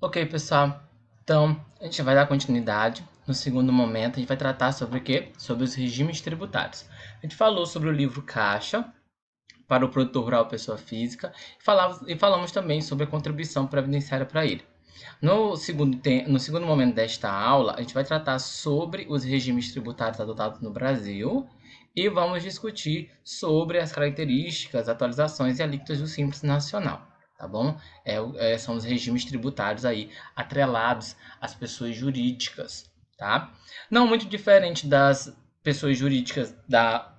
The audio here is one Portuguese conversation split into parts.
Ok, pessoal. Então, a gente vai dar continuidade. No segundo momento, a gente vai tratar sobre o quê? Sobre os regimes tributários. A gente falou sobre o livro Caixa para o produtor rural pessoa física e falamos também sobre a contribuição previdenciária para ele. No segundo momento desta aula, a gente vai tratar sobre os regimes tributários adotados no Brasil e vamos discutir sobre as características, atualizações e alíquotas do Simples Nacional, tá bom? São os regimes tributários aí atrelados às pessoas jurídicas, tá? Não muito diferente das pessoas jurídicas da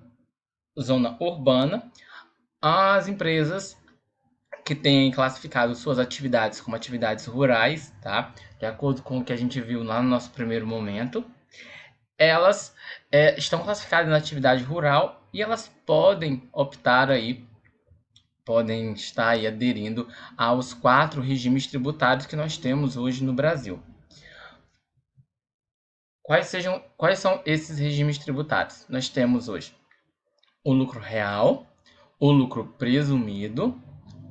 zona urbana, as empresas que têm classificado suas atividades como atividades rurais, tá? De acordo com o que a gente viu lá no nosso primeiro momento, elas estão classificadas na atividade rural e elas podem optar aí, podem estar aí aderindo aos 4 regimes tributários que nós temos hoje no Brasil. Quais são esses regimes tributários? Nós temos hoje o lucro real, o lucro presumido,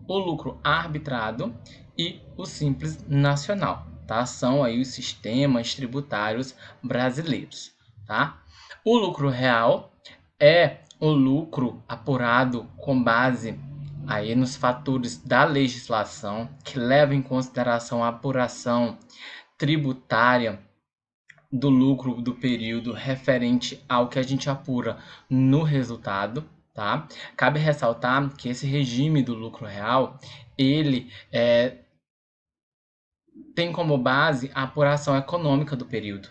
o lucro arbitrado e o simples nacional, tá? São aí os sistemas tributários brasileiros, tá? O lucro real é o lucro apurado com base aí nos fatores da legislação que levam em consideração a apuração tributária do lucro do período referente ao que a gente apura no resultado, tá? Cabe ressaltar que esse regime do lucro real, ele tem como base a apuração econômica do período,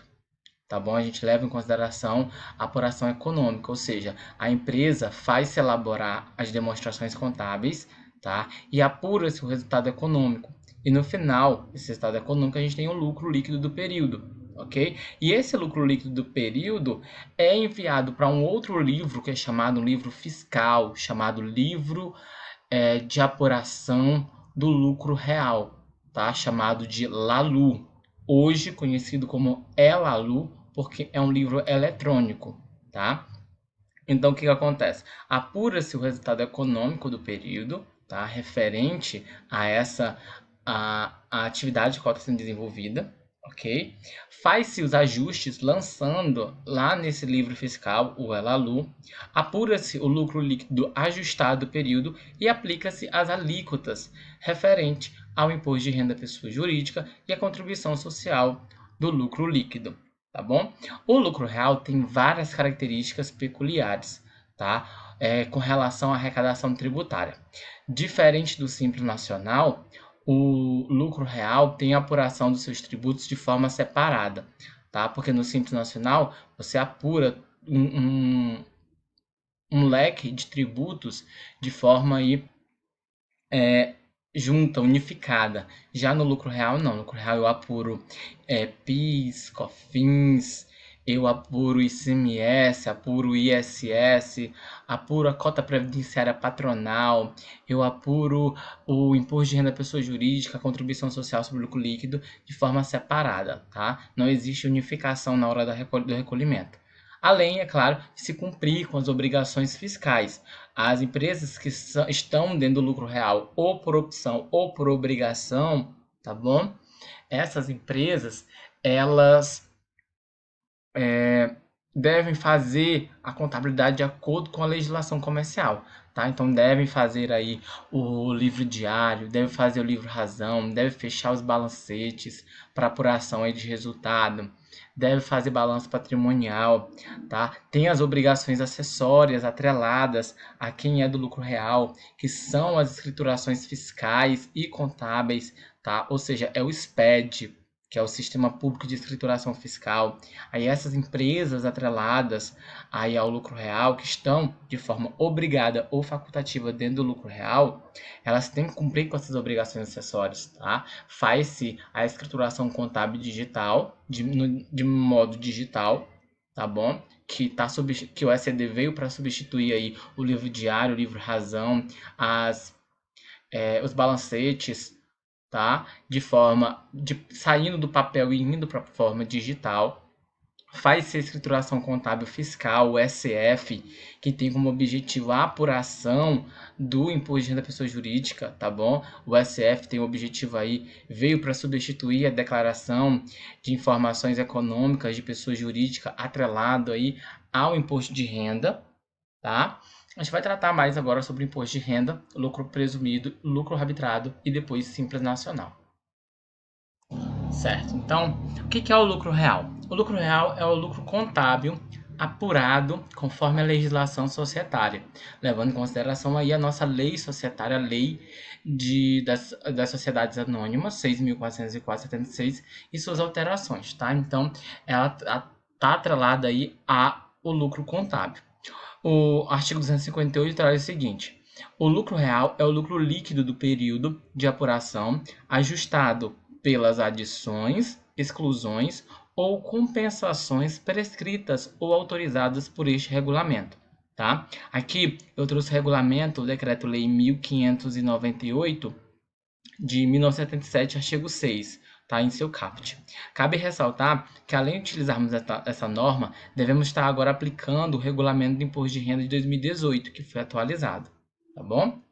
tá bom? A gente leva em consideração a apuração econômica, ou seja, a empresa faz-se elaborar as demonstrações contábeis, tá? E apura-se o resultado econômico. E no final desse resultado econômico, a gente tem o lucro líquido do período, ok? E esse lucro líquido do período é enviado para um outro livro que é chamado livro fiscal, chamado livro de apuração do lucro real, tá? Chamado de LALU, hoje conhecido como ELALU, porque é um livro eletrônico, tá? Então, o que acontece? Apura-se o resultado econômico do período, tá? Referente a a atividade que está sendo desenvolvida, ok? Faz-se os ajustes lançando lá nesse livro fiscal, o ELALU, apura-se o lucro líquido ajustado do período e aplica-se as alíquotas referente ao imposto de renda pessoa jurídica e a contribuição social do lucro líquido, tá bom? O lucro real tem várias características peculiares, tá? Com relação à arrecadação tributária. Diferente do Simples Nacional, o lucro real tem a apuração dos seus tributos de forma separada, tá? Porque no Simples Nacional você apura um leque de tributos de forma aí, junta, unificada. Já no lucro real, não. No lucro real eu apuro PIS, COFINS, eu apuro ICMS, apuro ISS, apuro a cota previdenciária patronal, eu apuro o imposto de renda da pessoa jurídica, a contribuição social sobre o lucro líquido de forma separada, tá? Não existe unificação na hora do recolhimento. Além, é claro, de se cumprir com as obrigações fiscais. As empresas que estão dentro do lucro real, ou por opção ou por obrigação, tá bom? Essas empresas, elas devem fazer a contabilidade de acordo com a legislação comercial, tá? Então devem fazer aí o livro diário, devem fazer o livro razão, devem fechar os balancetes para apuração aí de resultado, deve fazer balanço patrimonial, tá? Tem as obrigações acessórias atreladas a quem é do lucro real, que são as escriturações fiscais e contábeis, tá? Ou seja, é o SPED, que é o Sistema Público de Escrituração Fiscal. Aí essas empresas atreladas aí ao lucro real, que estão de forma obrigada ou facultativa dentro do lucro real, elas têm que cumprir com essas obrigações acessórias, tá? Faz-se a escrituração contábil digital, de modo digital, tá bom? Que o SED veio para substituir aí o livro diário, o livro razão, os balancetes, tá? De forma de saindo do papel e indo para a forma digital, faz-se a escrituração contábil fiscal, o SF, que tem como objetivo a apuração do imposto de renda da pessoa jurídica, tá bom? O SF tem o objetivo aí, veio para substituir a declaração de informações econômicas de pessoa jurídica atrelado aí ao imposto de renda, tá? A gente vai tratar mais agora sobre imposto de renda, lucro presumido, lucro arbitrado e depois simples nacional. Certo, então, o que é o lucro real? O lucro real é o lucro contábil apurado conforme a legislação societária, levando em consideração aí a nossa lei societária, a lei das sociedades anônimas, 6.404/76, e suas alterações, tá? Então, ela está atrelada aí ao lucro contábil. O artigo 258 traz o seguinte: o lucro real é o lucro líquido do período de apuração ajustado pelas adições, exclusões ou compensações prescritas ou autorizadas por este regulamento, tá? Aqui eu trouxe o regulamento, o Decreto-Lei 1598 de 1977, artigo 6, tá, em seu caput. Cabe ressaltar que, além de utilizarmos essa norma, devemos estar agora aplicando o Regulamento do Imposto de Renda de 2018, que foi atualizado, tá bom?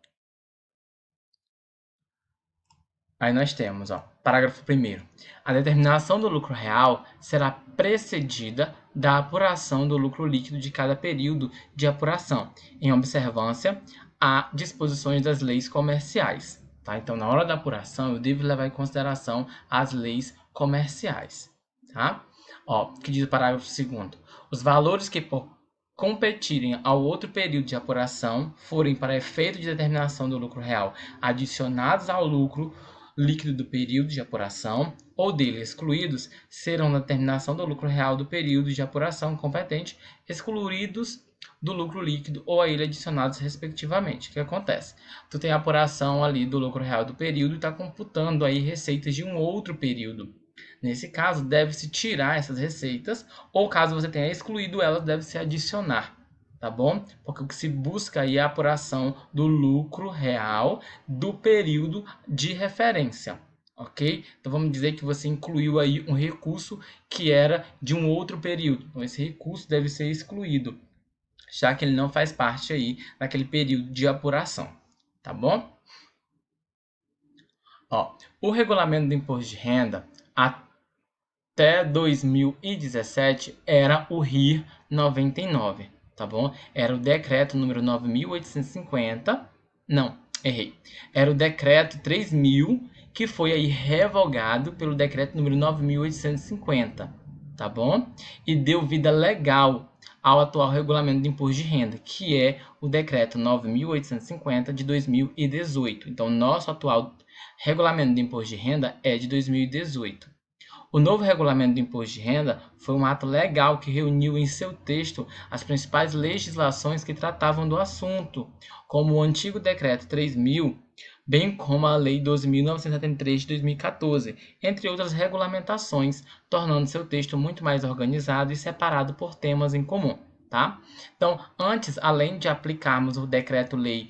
Aí nós temos, ó, parágrafo 1º. A determinação do lucro real será precedida da apuração do lucro líquido de cada período de apuração, em observância a disposições das leis comerciais. Tá? Então, na hora da apuração, eu devo levar em consideração as leis comerciais. Tá? Ó, que diz o parágrafo 2º. Os valores que por competirem ao outro período de apuração forem para efeito de determinação do lucro real adicionados ao lucro líquido do período de apuração ou dele excluídos, serão na determinação do lucro real do período de apuração competente excluídos do lucro líquido ou a ele adicionados respectivamente. O que acontece? Tu tem a apuração ali do lucro real do período e está computando aí receitas de um outro período. Nesse caso, deve-se tirar essas receitas, ou caso você tenha excluído elas, deve-se adicionar, tá bom? Porque o que se busca aí é a apuração do lucro real do período de referência, ok? Então vamos dizer que você incluiu aí um recurso que era de um outro período. Então esse recurso deve ser excluído, já que ele não faz parte aí daquele período de apuração, tá bom? Ó, o regulamento do imposto de renda até 2017 era o RIR 99. Tá bom? Era o decreto número 9.850. Não, errei. Era o decreto 3.000, que foi aí revogado pelo decreto número 9.850. Tá bom? E deu vida legal ao atual regulamento de imposto de renda, que é o decreto 9.850 de 2018. Então, nosso atual regulamento de imposto de renda é de 2018. O novo regulamento do imposto de renda foi um ato legal que reuniu em seu texto as principais legislações que tratavam do assunto, como o antigo Decreto 3.000, bem como a Lei 12.973 de 2014, entre outras regulamentações, tornando seu texto muito mais organizado e separado por temas em comum. Tá? Então, antes, além de aplicarmos o Decreto-Lei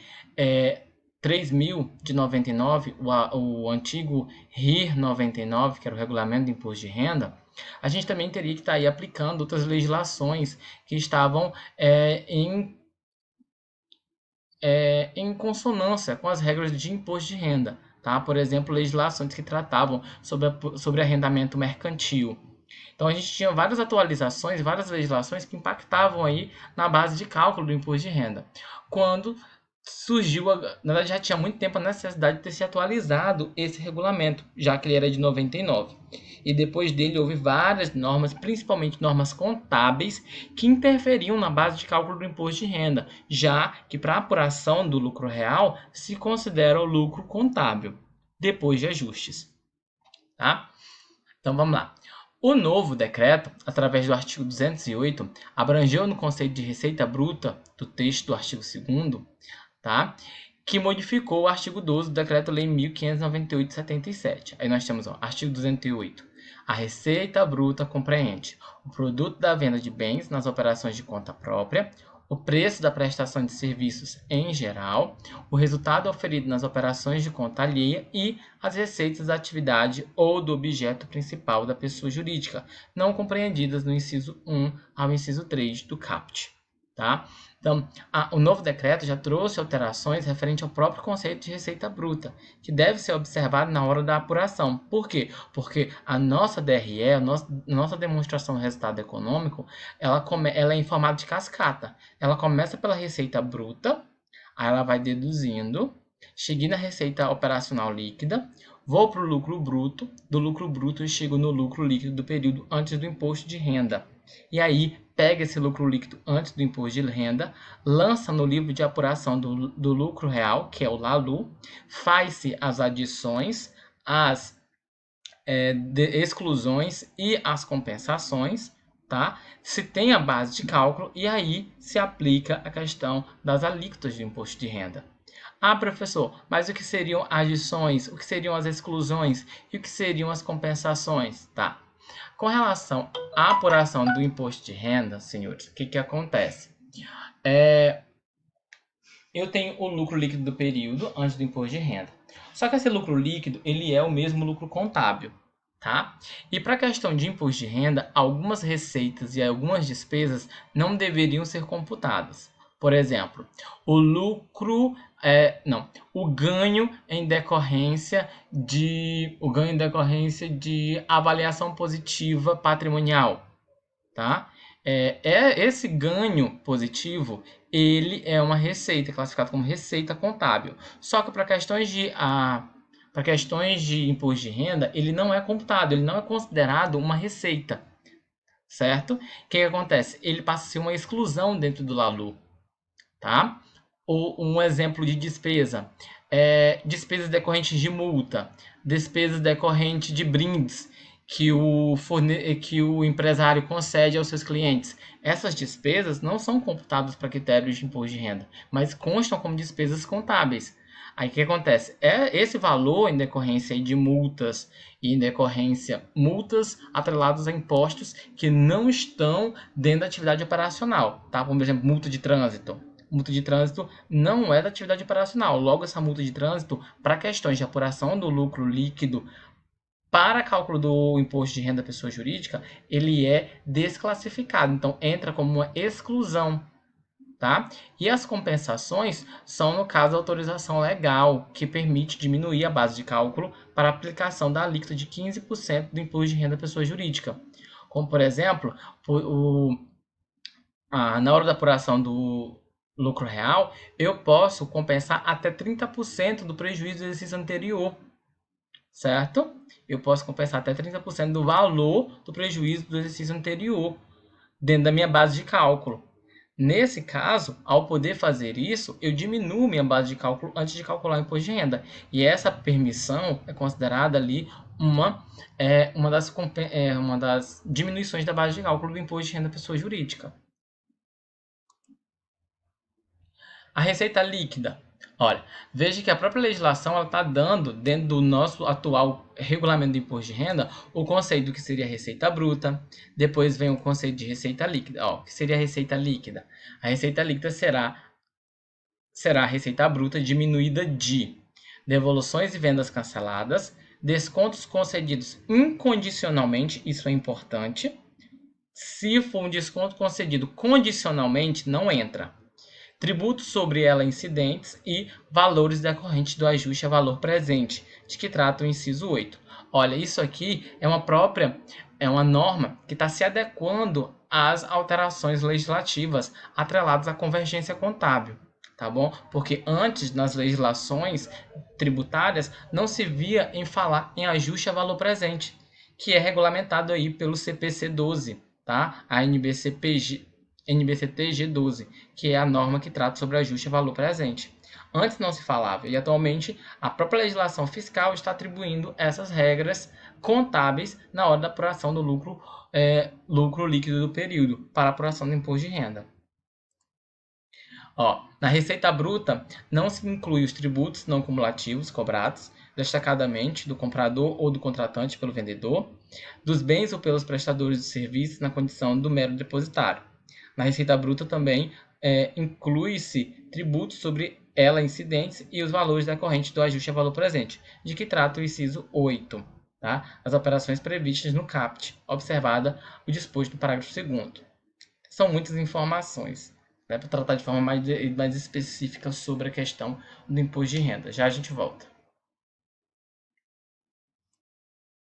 3.000 de 99, o antigo RIR 99, que era o Regulamento de Imposto de Renda, a gente também teria que estar aí aplicando outras legislações que estavam em consonância com as regras de imposto de renda. Tá? Por exemplo, legislações que tratavam sobre arrendamento mercantil. Então, a gente tinha várias atualizações, várias legislações que impactavam aí na base de cálculo do imposto de renda. Quando surgiu, na verdade já tinha muito tempo a necessidade de ter se atualizado esse regulamento, já que ele era de 99. E depois dele houve várias normas, principalmente normas contábeis, que interferiam na base de cálculo do imposto de renda, já que para a apuração do lucro real se considera o lucro contábil, depois de ajustes. Tá? Então vamos lá. O novo decreto, através do artigo 208, abrangeu no conceito de receita bruta do texto do artigo 2º, tá? Que modificou o artigo 12 do Decreto-Lei 1598/77. Aí nós temos, ó, artigo 208. A receita bruta compreende o produto da venda de bens nas operações de conta própria, o preço da prestação de serviços em geral, o resultado oferido nas operações de conta alheia e as receitas da atividade ou do objeto principal da pessoa jurídica, não compreendidas no inciso 1 ao inciso 3 do caput. Tá? Então, o novo decreto já trouxe alterações referente ao próprio conceito de receita bruta, que deve ser observado na hora da apuração. Por quê? Porque a nossa DRE, a nossa demonstração do resultado econômico, ela é em formato de cascata. Ela começa pela receita bruta, aí ela vai deduzindo, cheguei na receita operacional líquida, vou para o lucro bruto, do lucro bruto eu chego no lucro líquido do período antes do imposto de renda. E aí, pega esse lucro líquido antes do imposto de renda, lança no livro de apuração do lucro real, que é o LALU, faz-se as adições, as exclusões e as compensações, tá? Se tem a base de cálculo e aí se aplica a questão das alíquotas do imposto de renda. Ah, professor, mas o que seriam as adições, o que seriam as exclusões e o que seriam as compensações? Tá. Com relação à apuração do imposto de renda, senhores, o que acontece? Eu tenho o lucro líquido do período antes do imposto de renda. Só que esse lucro líquido, ele é o mesmo lucro contábil, tá? E para a questão de imposto de renda, algumas receitas e algumas despesas não deveriam ser computadas. Por exemplo, o ganho em decorrência de avaliação positiva patrimonial, tá? Esse ganho positivo, ele é uma receita, classificado como receita contábil. Só que para questões de imposto de renda, ele não é computado, ele não é considerado uma receita, certo? O que acontece? Ele passa a ser uma exclusão dentro do LALU, tá? Ou um exemplo de despesa, despesas decorrentes de multa, despesas decorrentes de brindes que o empresário concede aos seus clientes. Essas despesas não são computadas para critérios de imposto de renda, mas constam como despesas contábeis. Aí o que acontece? Esse valor em decorrência de multas e em decorrência multas atreladas a impostos que não estão dentro da atividade operacional, tá? Por exemplo, multa de trânsito. Multa de trânsito não é da atividade operacional. Logo, essa multa de trânsito, para questões de apuração do lucro líquido para cálculo do imposto de renda da pessoa jurídica, ele é desclassificado. Então, entra como uma exclusão, tá? E as compensações são, no caso, a autorização legal, que permite diminuir a base de cálculo para a aplicação da alíquota de 15% do imposto de renda da pessoa jurídica. Como, por exemplo, na hora da apuração do lucro real, eu posso compensar até 30% do prejuízo do exercício anterior, certo? Eu posso compensar até 30% do valor do prejuízo do exercício anterior dentro da minha base de cálculo. Nesse caso, ao poder fazer isso, eu diminuo minha base de cálculo antes de calcular o imposto de renda. E essa permissão é considerada ali uma das diminuições da base de cálculo do imposto de renda da pessoa jurídica. A receita líquida. Olha, veja que a própria legislação está dando, dentro do nosso atual regulamento de imposto de renda, o conceito do que seria receita bruta. Depois vem o conceito de receita líquida. O que seria a receita líquida? A receita líquida será a receita bruta diminuída de devoluções e vendas canceladas, descontos concedidos incondicionalmente, isso é importante. Se for um desconto concedido condicionalmente, não entra. Tributos sobre ela incidentes e valores decorrentes do ajuste a valor presente, de que trata o inciso 8. Olha, isso aqui é uma norma que está se adequando às alterações legislativas atreladas à convergência contábil, tá bom? Porque antes, nas legislações tributárias, não se via em falar em ajuste a valor presente, que é regulamentado aí pelo CPC 12, tá? A NBCT G12, que é a norma que trata sobre ajuste a valor presente. Antes não se falava, e atualmente a própria legislação fiscal está atribuindo essas regras contábeis na hora da apuração do lucro líquido do período, para a apuração do imposto de renda. Na receita bruta, não se inclui os tributos não cumulativos cobrados, destacadamente do comprador ou do contratante pelo vendedor, dos bens ou pelos prestadores de serviços na condição do mero depositário. Na receita bruta também inclui-se tributos sobre ela incidentes e os valores decorrentes do ajuste a valor presente, de que trata o inciso 8. Tá? As operações previstas no CAPT, observada o disposto no parágrafo 2º. São muitas informações, né, para tratar de forma mais específica sobre a questão do imposto de renda. Já a gente volta.